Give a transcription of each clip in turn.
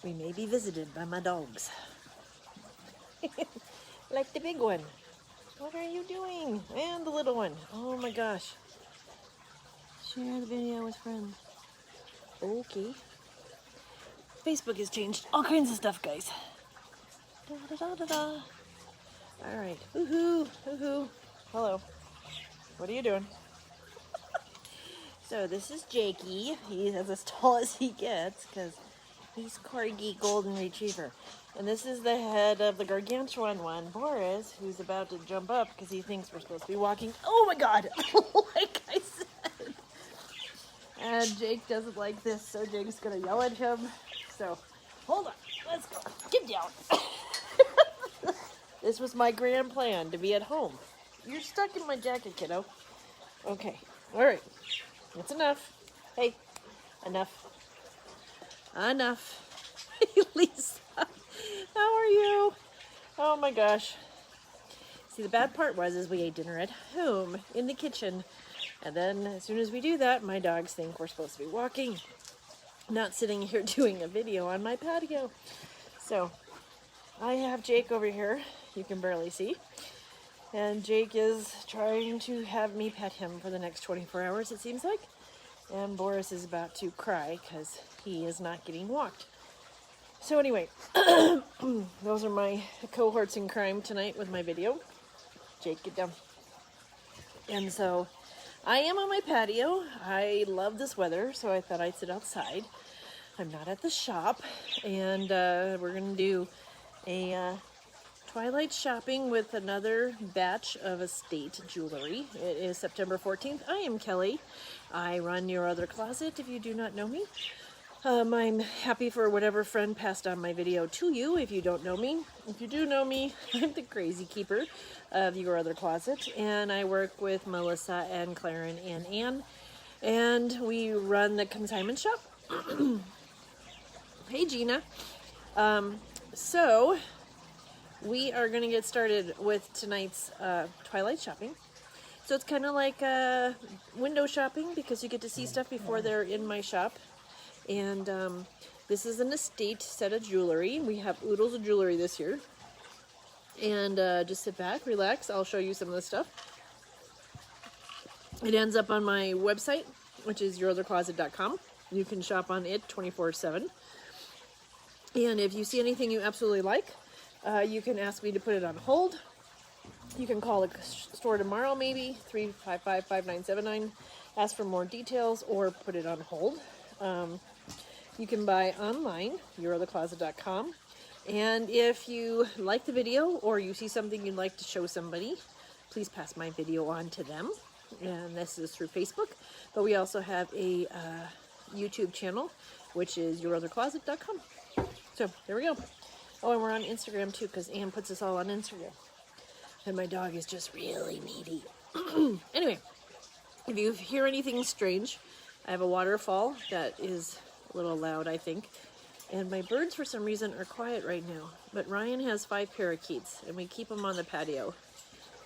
we may be visited by my dogs. Like the big one. What are you doing? And the little one. Oh my gosh. Share the video with friends. Okay. Facebook has changed all kinds of stuff, guys. Da, da, da, da, da. All right. Woohoo. Woohoo. Hello. What are you doing? So this is Jakey. He is as tall as he gets because he's Corgi Golden Retriever. And this is the head of the gargantuan one, Boris, who's about to jump up because he thinks we're supposed to be walking. Oh my god! Like I said. And Jake doesn't like this, so Jake's gonna yell at him. So, hold on. Let's go. Get down. This was my grand plan, to be at home. You're stuck in my jacket, kiddo. Okay. Alright. That's enough. Hey. Enough. Enough. Hey, Lisa. How are you? Oh my gosh. See, the bad part was we ate dinner at home in the kitchen. And then as soon as we do that, my dogs think we're supposed to be walking, not sitting here doing a video on my patio. So I have Jake over here. You can barely see. And Jake is trying to have me pet him for the next 24 hours, it seems like. And Boris is about to cry because he is not getting walked. So anyway, those are my cohorts in crime tonight with my video. Jake, get down. And so I am on my patio. I love this weather, so I thought I'd sit outside. I'm not at the shop, and we're going to do a Twilight shopping with another batch of estate jewelry. It is September 14th. I am Kelly. I run Your Other Closet if you do not know me. I'm happy for whatever friend passed on my video to you if you don't know me. If you do know me, I'm the crazy keeper of Your Other Closet, and I work with Melissa and Claren and Anne, and we run the consignment shop. Hey, Gina. So we are going to get started with tonight's Twilight shopping. So it's kind of like window shopping because you get to see stuff before they're in my shop. And this is an estate set of jewelry. We have oodles of jewelry this year. And just sit back, relax. I'll show you some of the stuff. It ends up on my website, which is yourothercloset.com. You can shop on it 24/7. And if you see anything you absolutely like, you can ask me to put it on hold. You can call the store tomorrow, maybe, 355-5979. Ask for more details or put it on hold. You can buy online, yourothercloset.com. And if you like the video or you see something you'd like to show somebody, please pass my video on to them. And this is through Facebook. But we also have a YouTube channel, which is yourothercloset.com. So there we go. Oh, and we're on Instagram too, because Anne puts us all on Instagram. And my dog is just really needy. Anyway, if you hear anything strange, I have a waterfall that is a little loud, I think. And my birds, for some reason, are quiet right now. But Ryan has 5 parakeets, and we keep them on the patio.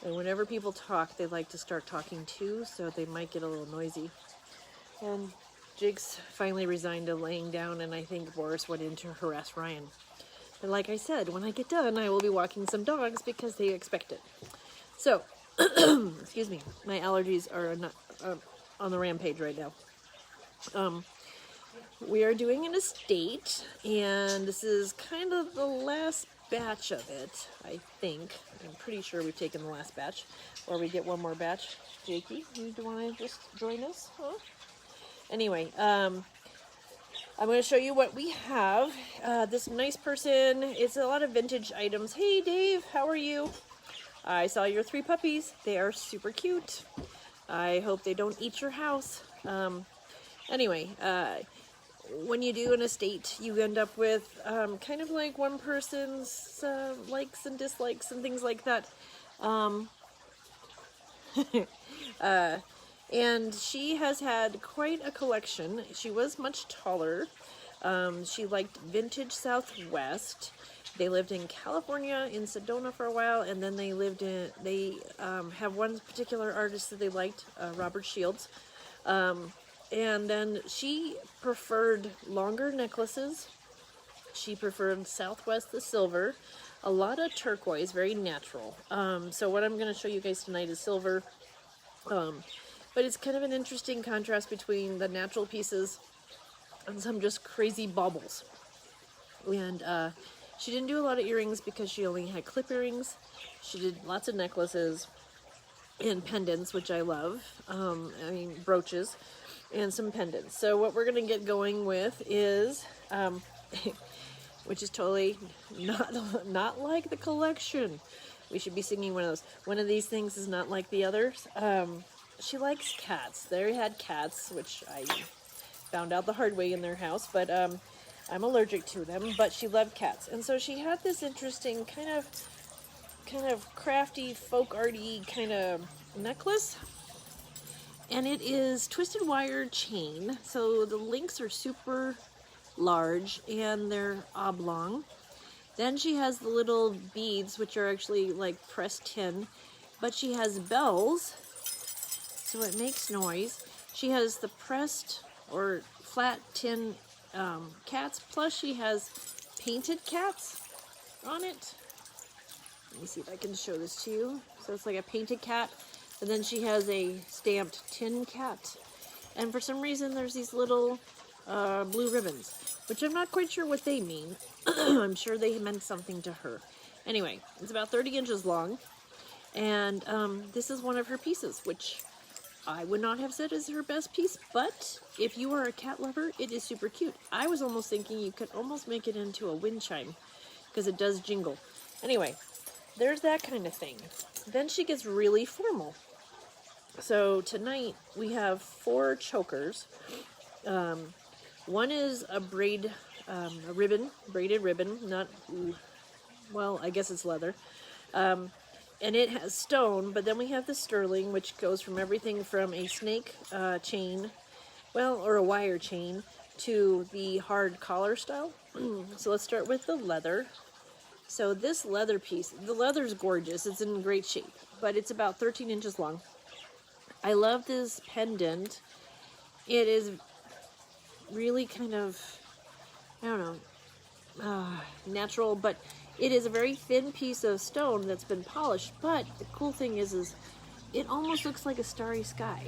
And whenever people talk, they like to start talking too, so they might get a little noisy. And Jake's finally resigned to laying down, and I think Boris went in to harass Ryan. But like I said, when I get done, I will be walking some dogs because they expect it. So, excuse me, my allergies are not on the rampage right now. We are doing an estate, and this is kind of the last batch of it, I think. I'm pretty sure we've taken the last batch, or we get one more batch. Jakey, you want to just join us? Huh? Anyway, I'm going to show you what we have. This nice person, it's a lot of vintage items. Hey, Dave, how are you? I saw your 3 puppies. They are super cute. I hope they don't eat your house. Anyway, when you do an estate, you end up with kind of like one person's likes and dislikes and things like that. And she has had quite a collection. She was much taller. She liked vintage Southwest. They lived in California, in Sedona for a while, and then they lived in, they have one particular artist that they liked, Robert Shields. And then she preferred longer necklaces. She preferred Southwest the silver. A lot of turquoise, very natural. So what I'm going to show you guys tonight is silver. But it's kind of an interesting contrast between the natural pieces and some just crazy baubles. And she didn't do a lot of earrings because she only had clip earrings. She did lots of necklaces and pendants, which I love. I mean, brooches and some pendants. So what we're going to get going with is, which is totally not like the collection. We should be singing one of those. One of these things is not like the others. She likes cats. They had cats, which I found out the hard way in their house, but I'm allergic to them, but she loved cats. And so she had this interesting kind of crafty, folk arty kind of necklace. And it is twisted wire chain. So the links are super large and they're oblong. Then she has the little beads, which are actually like pressed tin, but she has bells, so it makes noise. She has the pressed or flat tin cats, plus she has painted cats on it. Let me see if I can show this to you. So it's like a painted cat, and then she has a stamped tin cat. And for some reason there's these little blue ribbons, which I'm not quite sure what they mean. I'm sure they meant something to her. Anyway, it's about 30 inches long, and this is one of her pieces, which I would not have said is her best piece, but if you are a cat lover, it is super cute. I was almost thinking you could almost make it into a wind chime, because it does jingle. Anyway, there's that kind of thing. Then she gets really formal. So tonight we have 4 chokers. One is a braided ribbon, not, well, I guess it's leather. And it has stone, but then we have the sterling, which goes from everything from a snake chain, well, or a wire chain, to the hard collar style. So let's start with the leather. So this leather piece, the leather's gorgeous, it's in great shape, but it's about 13 inches long. I love this pendant. It is really kind of, I don't know, natural, but it is a very thin piece of stone that's been polished. But the cool thing is it almost looks like a starry sky.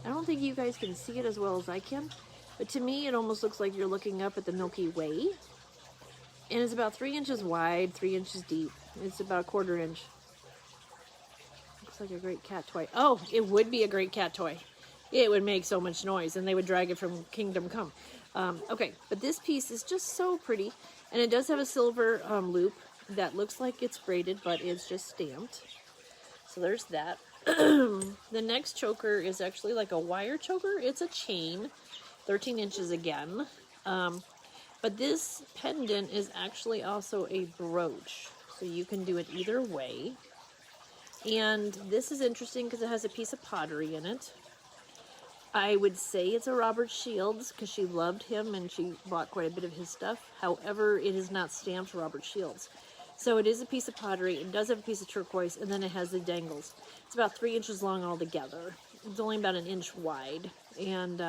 I don't think you guys can see it as well as I can, but to me it almost looks like you're looking up at the Milky Way. And it's about 3 inches wide, 3 inches deep. It's about 1/4 inch. Looks like a great cat toy. Oh, it would be a great cat toy. It would make so much noise, and they would drag it from Kingdom Come. Okay, but this piece is just so pretty, and it does have a silver loop that looks like it's braided, but it's just stamped. So there's that. The next choker is actually like a wire choker. It's a chain, 13 inches again. But this pendant is actually also a brooch, so you can do it either way. And this is interesting because it has a piece of pottery in it. I would say it's a Robert Shields because she loved him and she bought quite a bit of his stuff. However, it is not stamped Robert Shields. So it is a piece of pottery. It does have a piece of turquoise, and then it has the dangles. It's about 3 inches long altogether. It's only about 1 inch wide. And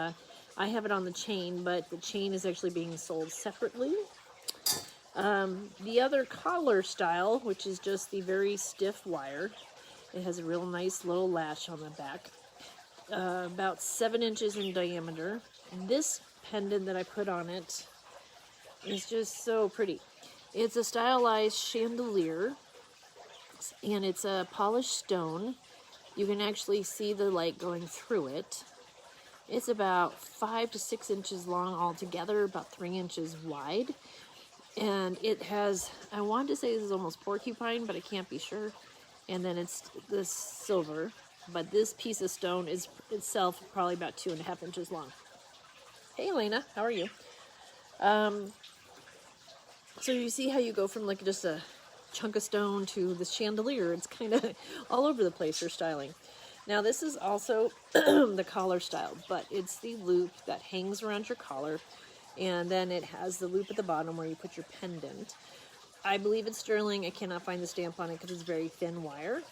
I have it on the chain, but the chain is actually being sold separately. The other collar style, which is just the very stiff wire, it has a real nice little lash on the back. About 7 inches in diameter. This pendant that I put on it is just so pretty. It's a stylized chandelier, and it's a polished stone. You can actually see the light going through it. It's about 5 to 6 inches long altogether, about 3 inches wide. And it has, I wanted to say this is almost porcupine, but I can't be sure. And then it's this silver. But this piece of stone is itself probably about 2.5 inches long. Hey, Elena, how are you? So you see how you go from like just a chunk of stone to this chandelier. It's kind of all over the place for styling. Now this is also the collar style, but it's the loop that hangs around your collar, and then it has the loop at the bottom where you put your pendant. I believe it's sterling. I cannot find the stamp on it because it's very thin wire.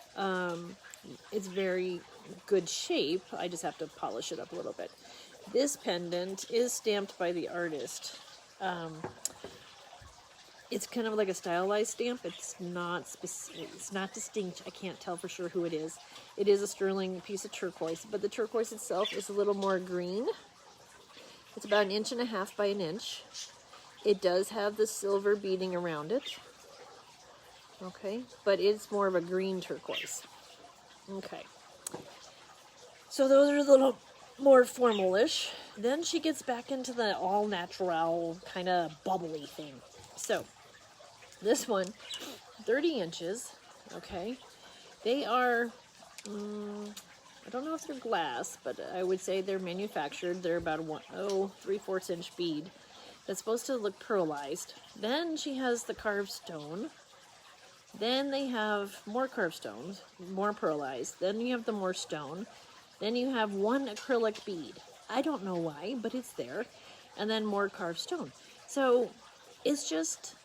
It's very good shape. I just have to polish it up a little bit. This pendant is stamped by the artist. It's kind of like a stylized stamp. It's not specific, it's not distinct. I can't tell for sure who it is. It is a sterling piece of turquoise, but the turquoise itself is a little more green. It's about 1.5 inches by 1 inch. It does have the silver beading around it. Okay, but it's more of a green turquoise. Okay. So those are a little more formal-ish. Then she gets back into the all-natural kind of bubbly thing. So this one, 30 inches, okay. They are, I don't know if they're glass, but I would say they're manufactured. They're about a 3/4 inch bead that's supposed to look pearlized. Then she has the carved stone. Then they have more carved stones, more pearlized. Then you have the more stone. Then you have one acrylic bead. I don't know why, but it's there. And then more carved stone. So it's just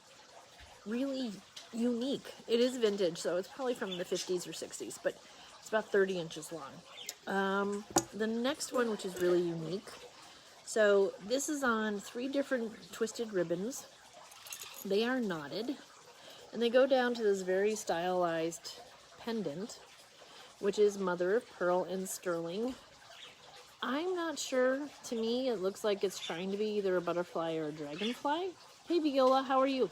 really unique. It is vintage, so it's probably from the 50s or 60s, but it's about 30 inches long. The next one, which is really unique, so this is on 3 different twisted ribbons. They are knotted, and they go down to this very stylized pendant, which is mother of pearl in sterling. I'm not sure. To me, it looks like it's trying to be either a butterfly or a dragonfly. Hey, Viola, how are you?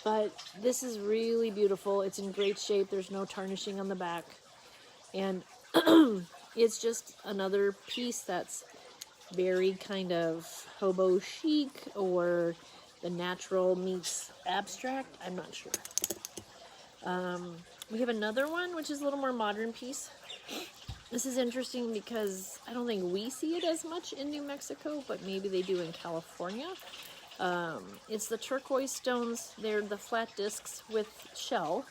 But this is really beautiful. It's in great shape. There's no tarnishing on the back. And it's just another piece that's very kind of hobo chic, or the natural meets abstract. I'm not sure. We have another one, which is a little more modern piece. This is interesting because I don't think we see it as much in New Mexico, but maybe they do in California. It's the turquoise stones. They're the flat discs with shell.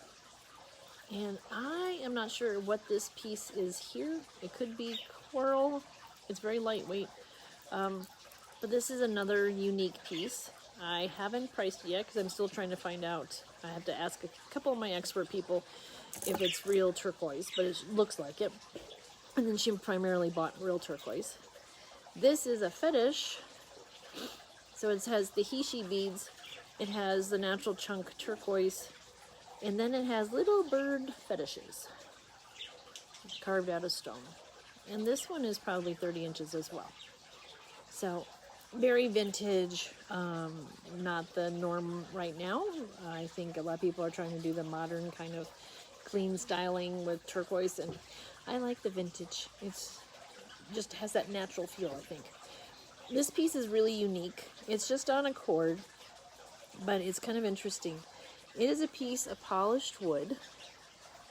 And I am not sure what this piece is here. It could be coral. It's very lightweight. But this is another unique piece. I haven't priced it yet because I'm still trying to find out. I have to ask a couple of my expert people if it's real turquoise, but it looks like it. And then she primarily bought real turquoise. This is a fetish. So it has the Hishi beads, it has the natural chunk turquoise, and then it has little bird fetishes carved out of stone. And this one is probably 30 inches as well. So very vintage, not the norm right now. I think a lot of people are trying to do the modern kind of clean styling with turquoise, and I like the vintage. It's just has that natural feel, I think. This piece is really unique. It's just on a cord, but it's kind of interesting. It is a piece of polished wood.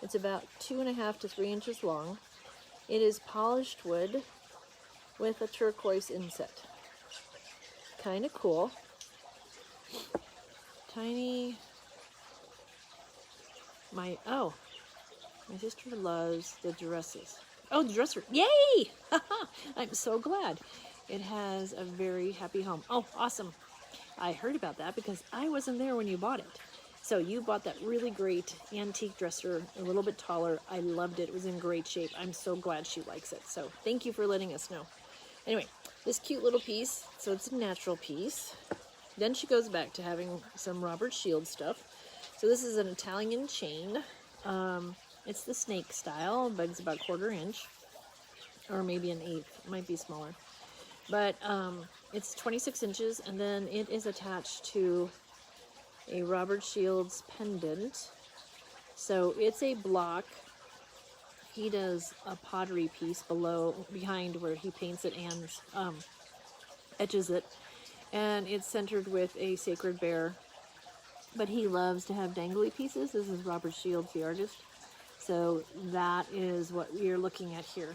It's about 2.5 to 3 inches long. It is polished wood with a turquoise inset. Kind of cool. Tiny. My sister loves the dresses. Oh, the dresser. Yay! I'm so glad. It has a very happy home. Oh, awesome. I heard about that because I wasn't there when you bought it. So you bought that really great antique dresser, a little bit taller. I loved it. It was in great shape. I'm so glad she likes it. So thank you for letting us know. Anyway, this cute little piece. So it's a natural piece. Then she goes back to having some Robert Shield stuff. So this is an Italian chain. It's the snake style, but it's about 1/4 inch. Or maybe an 1/8. It might be smaller. But it's 26 inches, and then it is attached to a Robert Shields pendant. So it's a block. He does a pottery piece behind where he paints it and etches it. And it's centered with a sacred bear. But he loves to have dangly pieces. This is Robert Shields, the artist. So that is what we are looking at here.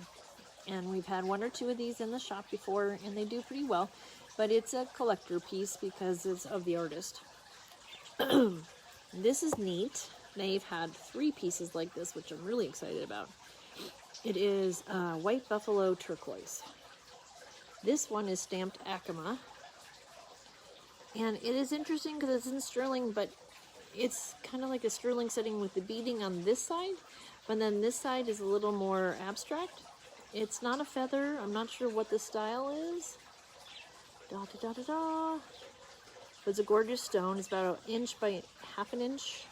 And we've had 1 or 2 of these in the shop before, and they do pretty well. But it's a collector piece because it's of the artist. This is neat. They've had 3 pieces like this, which I'm really excited about. It is white buffalo turquoise. This one is stamped Acoma. And it is interesting because it's in sterling, but it's kind of like a sterling setting with the beading on this side. But then this side is a little more abstract. It's not a feather. I'm not sure what the style is. Da da da da da. But it's a gorgeous stone. It's about 1 inch by 1/2 inch,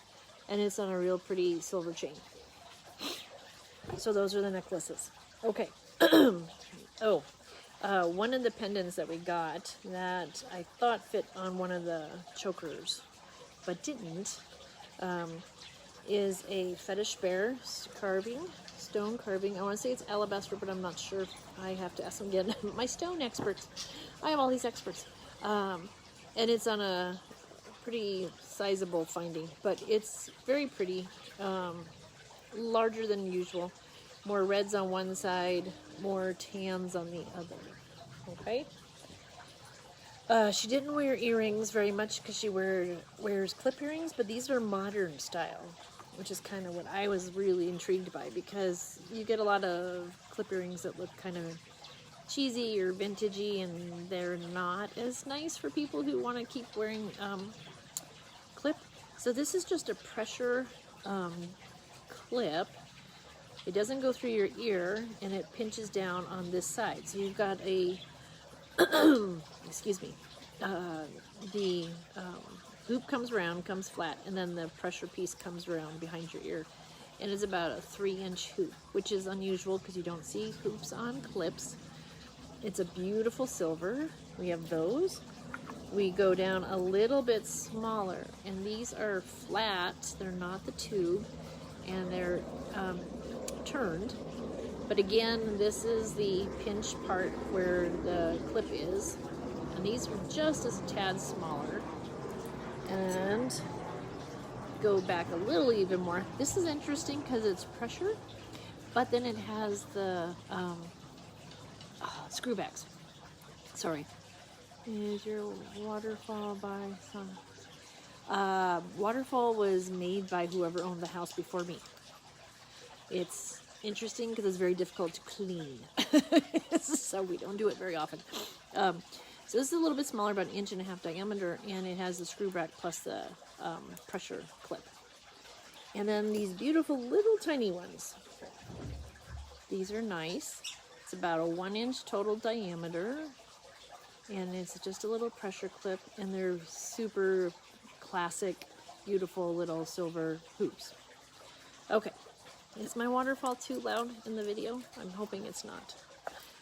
and it's on a real pretty silver chain. So those are the necklaces. Okay. Oh, one of the pendants that we got that I thought fit on one of the chokers, but didn't, is a fetish bear carving, stone carving. I want to say it's alabaster, but I'm not sure. I have to ask them again. My stone experts. I have all these experts. And it's on a pretty sizable finding, but it's very pretty, larger than usual. More reds on one side, more tans on the other. Okay. She didn't wear earrings very much because she wears clip earrings, but these are modern style, which is kind of what I was really intrigued by, because you get a lot of clip earrings that look kind of cheesy or vintagey, and they're not as nice for people who want to keep wearing clip. So this is just a pressure clip. It doesn't go through your ear, and it pinches down on this side. So you've got a, excuse me, the hoop comes around, comes flat, and then the pressure piece comes around behind your ear. And it's about a 3-inch hoop, which is unusual because you don't see hoops on clips. It's a beautiful silver. We have those. We go down a little bit smaller, and these are flat. They're not the tube, and they're turned. But again, this is the pinch part where the clip is, and these are just a tad smaller. And go back a little even more. This is interesting because it's pressure, but then it has the screw backs. Sorry. Is your waterfall by some? Waterfall was made by whoever owned the house before me. It's interesting because it's very difficult to clean. So we don't do it very often. So this is a little bit smaller, about 1.5 inches diameter, and it has the screw back plus the pressure clip. And then these beautiful little tiny ones. These are nice. It's about a 1-inch total diameter, and it's just a little pressure clip, and they're super classic, beautiful little silver hoops. Okay. Is my waterfall too loud in the video? I'm hoping it's not.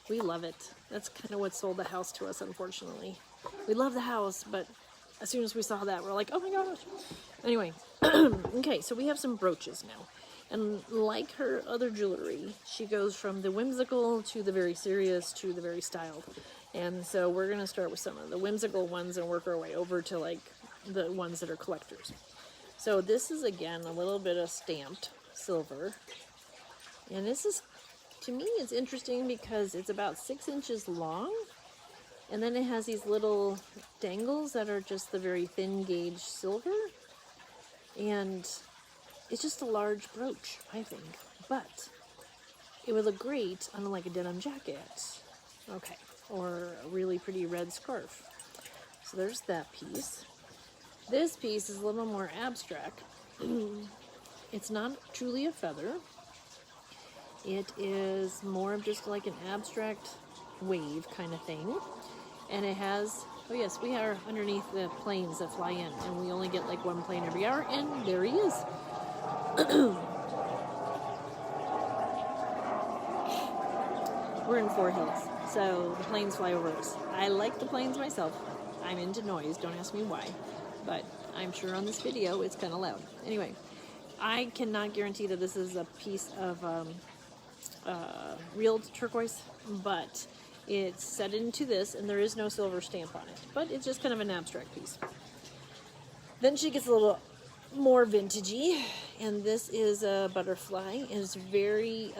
We love it. That's kind of what sold the house to us, unfortunately. We love the house, but as soon as we saw that, we're like, oh my gosh. Anyway, okay, so we have some brooches now. And like her other jewelry, she goes from the whimsical to the very serious to the very styled. And so we're going to start with some of the whimsical ones and work our way over to like the ones that are collectors. So this is, again, a little bit of stamped silver, and this is, to me, it's interesting because it's about 6 inches long, and then it has these little dangles that are just the very thin gauge silver, and it's just a large brooch, I think, but it would look great on like a denim jacket, okay, or a really pretty red scarf. So there's that piece. This piece is a little more abstract. It's not truly a feather. It is more of just like an abstract wave kind of thing. And it has, oh yes, we are underneath the planes that fly in, and we only get like 1 plane every hour, and there he is. We're in 4 Hills, so the planes fly over us. I like the planes myself. I'm into noise, don't ask me why, but I'm sure on this video it's kind of loud. Anyway. I cannot guarantee that this is a piece of real turquoise, but it's set into this, and there is no silver stamp on it. But it's just kind of an abstract piece. Then she gets a little more vintagey, and this is a butterfly. It's very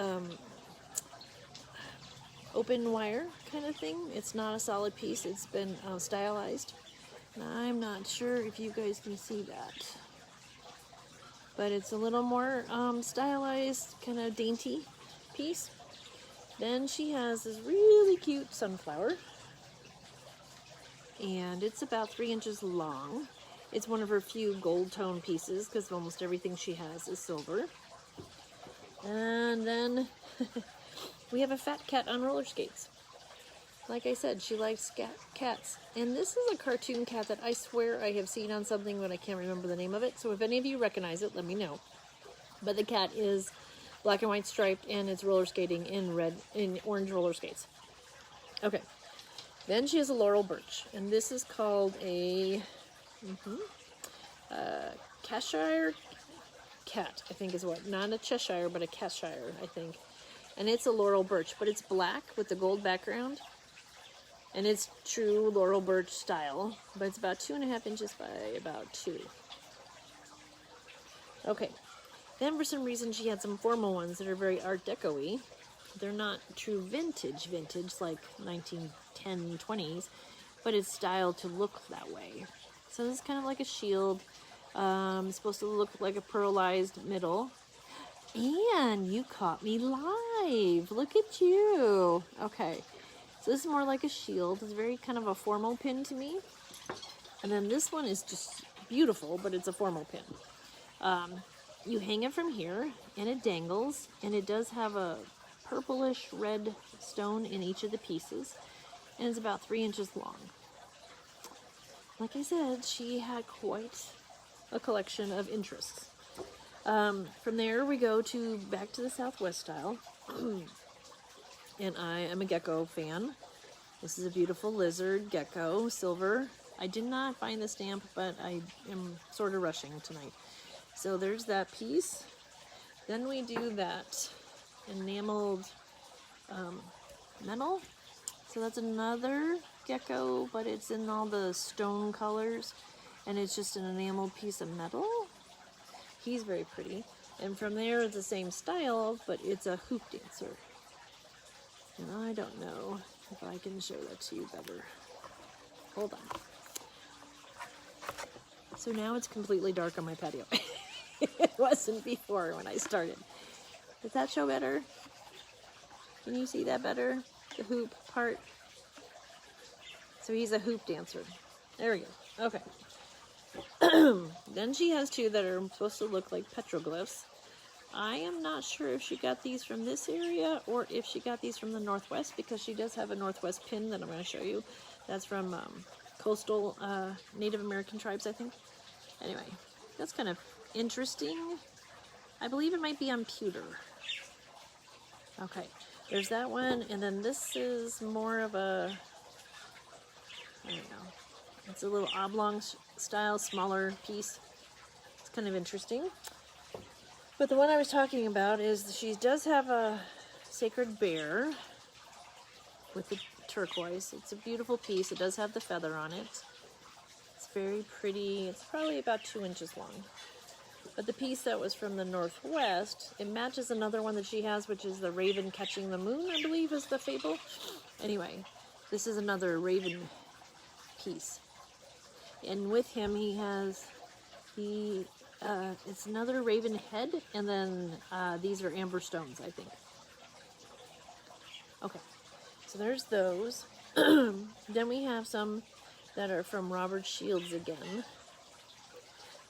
open wire kind of thing. It's not a solid piece. It's been stylized. And I'm not sure if you guys can see that. But it's a little more stylized, kind of dainty piece. Then she has this really cute sunflower, and it's about 3 inches long. It's one of her few gold tone pieces because almost everything she has is silver. And then we have a fat cat on roller skates. Like I said, she likes cats. And this is a cartoon cat that I swear I have seen on something, but I can't remember the name of it. So if any of you recognize it, let me know. But the cat is black and white striped, and it's roller skating in orange roller skates. Okay. Then she has a laurel birch, and this is called a Cheshire cat, I think is what. Not a Cheshire, but a Cheshire, I think. And it's a laurel birch, but it's black with the gold background. And it's true laurel birch style, but it's about 2.5 inches by about 2. Okay. Then for some reason she had some formal ones that are very Art Deco-y. They're not true vintage like 1910s, 20s, but it's styled to look that way. So this is kind of like a shield. It's supposed to look like a pearlized middle. And you caught me live. Look at you. Okay. So this is more like a shield. It's very kind of a formal pin to me. And then this one is just beautiful, but it's a formal pin. You hang it from here, and it dangles, and it does have a purplish red stone in each of the pieces, and it's about 3 inches long. Like I said, she had quite a collection of interests. From there we go back to the Southwest style. And I am a gecko fan. This is a beautiful lizard gecko, silver. I did not find the stamp, but I am sort of rushing tonight. So there's that piece. Then we do that enameled metal. So that's another gecko, but it's in all the stone colors, and it's just an enameled piece of metal. He's very pretty. And from there it's the same style, but it's a hoop dancer. And I don't know if I can show that to you better. Hold on. So now it's completely dark on my patio. It wasn't before when I started. Does that show better? Can you see that better? The hoop part? So he's a hoop dancer. There we go. Okay. Then she has two that are supposed to look like petroglyphs. I am not sure if she got these from this area or if she got these from the Northwest, because she does have a Northwest pin that I'm going to show you. That's from coastal Native American tribes, I think. Anyway, that's kind of interesting. I believe it might be on pewter. Okay, there's that one, and then this is more of a, I don't know, it's a little oblong style, smaller piece. It's kind of interesting. But the one I was talking about is she does have a sacred bear with the turquoise. It's a beautiful piece. It does have the feather on it. It's very pretty. It's probably about 2 inches long. But the piece that was from the Northwest, it matches another one that she has, which is the raven catching the moon, I believe is the fable. Anyway, this is another raven piece. And with him, it's another raven head, and then these are amber stones, I think. Okay, so there's those. Then we have some that are from Robert Shields again.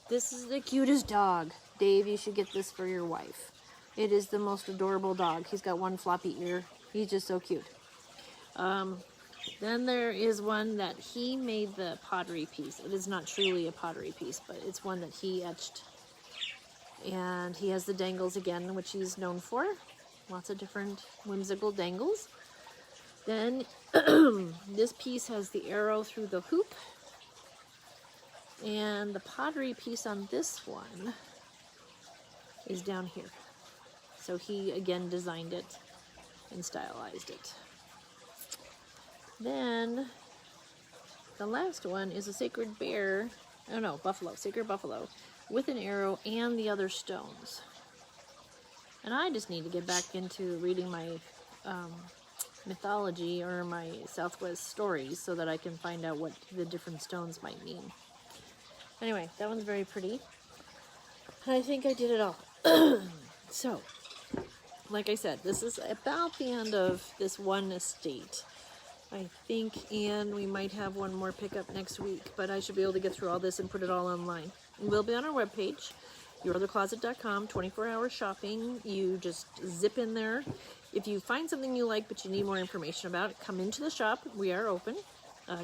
This is the cutest dog. Dave, you should get this for your wife. It is the most adorable dog. He's got one floppy ear. He's just so cute. Then there is one that he made the pottery piece. It is not truly a pottery piece, but it's one that he etched. And he has the dangles again, which he's known for. Lots of different whimsical dangles. Then this piece has the arrow through the hoop. And the pottery piece on this one is down here. So he again designed it and stylized it. Then the last one is a sacred bear, oh no, buffalo, sacred buffalo, with an arrow and the other stones. And I just need to get back into reading my mythology or my Southwest stories so that I can find out what the different stones might mean. Anyway, that one's very pretty. And I think I did it all. So, like I said, this is about the end of this one estate. I think, and we might have one more pickup next week, but I should be able to get through all this and put it all online. It will be on our webpage, yourothercloset.com, 24-hour shopping. You just zip in there If you find something you like but you need more information about it, come into the shop. We are open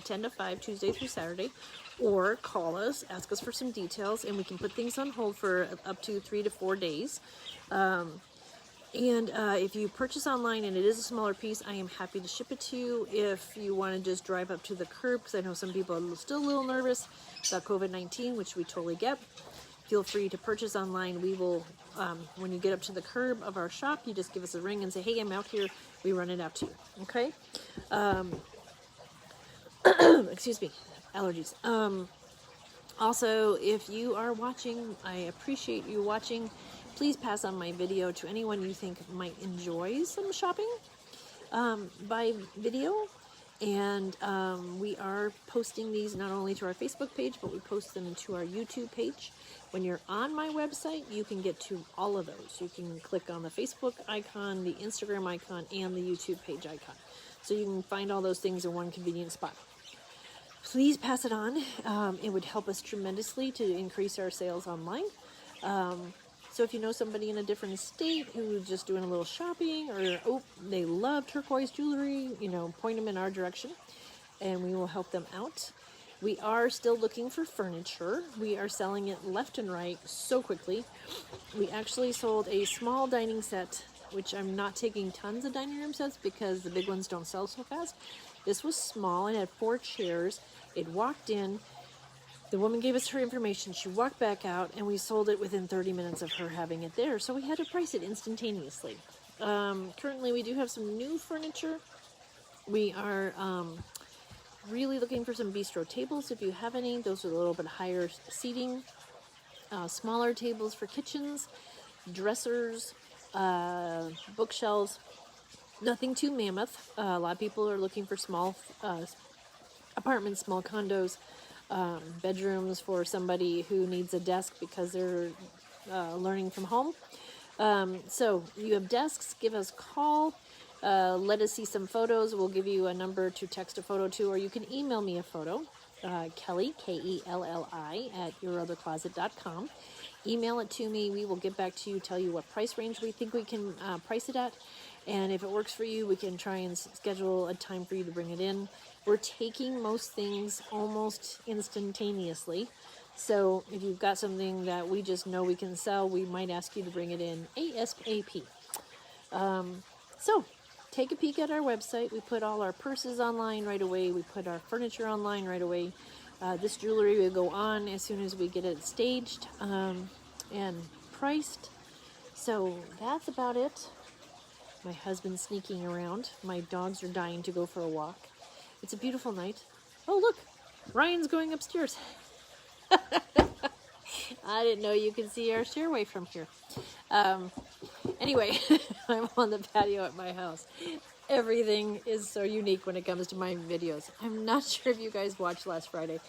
10 to 5, Tuesday through Saturday. Or call us, ask us for some details, and we can put things on hold for up to 3 to 4 days. If you purchase online and it is a smaller piece, I am happy to ship it to you. If you want to just drive up to the curb, because I know some people are still a little nervous about COVID-19, which we totally get, feel free to purchase online. We will, when you get up to the curb of our shop, you just give us a ring and say, hey, I'm out here. We run it out to you, okay? Excuse me, allergies. Also, if you are watching, I appreciate you watching. Please pass on my video to anyone you think might enjoy some shopping by video. And we are posting these not only to our Facebook page, but we post them to our YouTube page. When you're on my website, you can get to all of those. You can click on the Facebook icon, the Instagram icon, and the YouTube page icon. So you can find all those things in one convenient spot. Please pass it on. It would help us tremendously to increase our sales online. So if you know somebody in a different state who's just doing a little shopping, or they love turquoise jewelry, point them in our direction and we will help them out. We are still looking for furniture. We are selling it left and right so quickly. We actually sold a small dining set, which I'm not taking tons of dining room sets because the big ones don't sell so fast. This was small and had 4 chairs. It walked in. The woman gave us her information. She walked back out, and we sold it within 30 minutes of her having it there. So we had to price it instantaneously. Currently, we do have some new furniture. We are really looking for some bistro tables. If you have any, those are a little bit higher seating. Smaller tables for kitchens, dressers, bookshelves. Nothing too mammoth. A lot of people are looking for small apartments, small condos. Bedrooms for somebody who needs a desk because they're learning from home. So you have desks, give us a call, let us see some photos. We'll give you a number to text a photo to, or you can email me a photo, Kelli, Kelli, at yourothercloset.com. Email it to me. We will get back to you, tell you what price range we think we can price it at. And if it works for you, we can try and schedule a time for you to bring it in. We're taking most things almost instantaneously. So if you've got something that we just know we can sell, we might ask you to bring it in ASAP. So take a peek at our website. We put all our purses online right away. We put our furniture online right away. This jewelry will go on as soon as we get it staged and priced. So that's about it. My husband's sneaking around. My dogs are dying to go for a walk. It's a beautiful night. Oh, look, Ryan's going upstairs. I didn't know you could see our stairway from here. Anyway, I'm on the patio at my house. Everything is so unique when it comes to my videos. I'm not sure if you guys watched last Friday,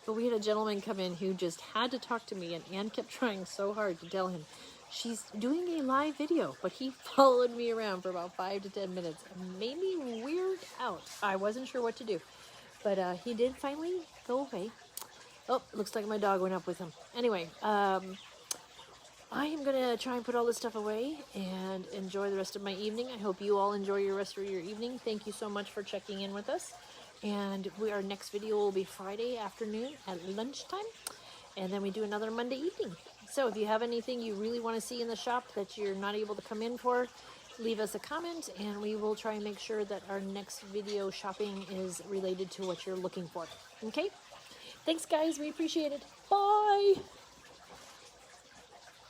but we had a gentleman come in who just had to talk to me, and Ann kept trying so hard to tell him she's doing a live video, but he followed me around for about 5 to 10 minutes and made me weird out. I wasn't sure what to do, but he did finally go away. Oh, looks like my dog went up with him. Anyway, I am going to try and put all this stuff away and enjoy the rest of my evening. I hope you all enjoy your rest of your evening. Thank you so much for checking in with us. And our next video will be Friday afternoon at lunchtime. And then we do another Monday evening. So if you have anything you really want to see in the shop that you're not able to come in for, leave us a comment and we will try and make sure that our next video shopping is related to what you're looking for. Okay? Thanks, guys. We appreciate it. Bye!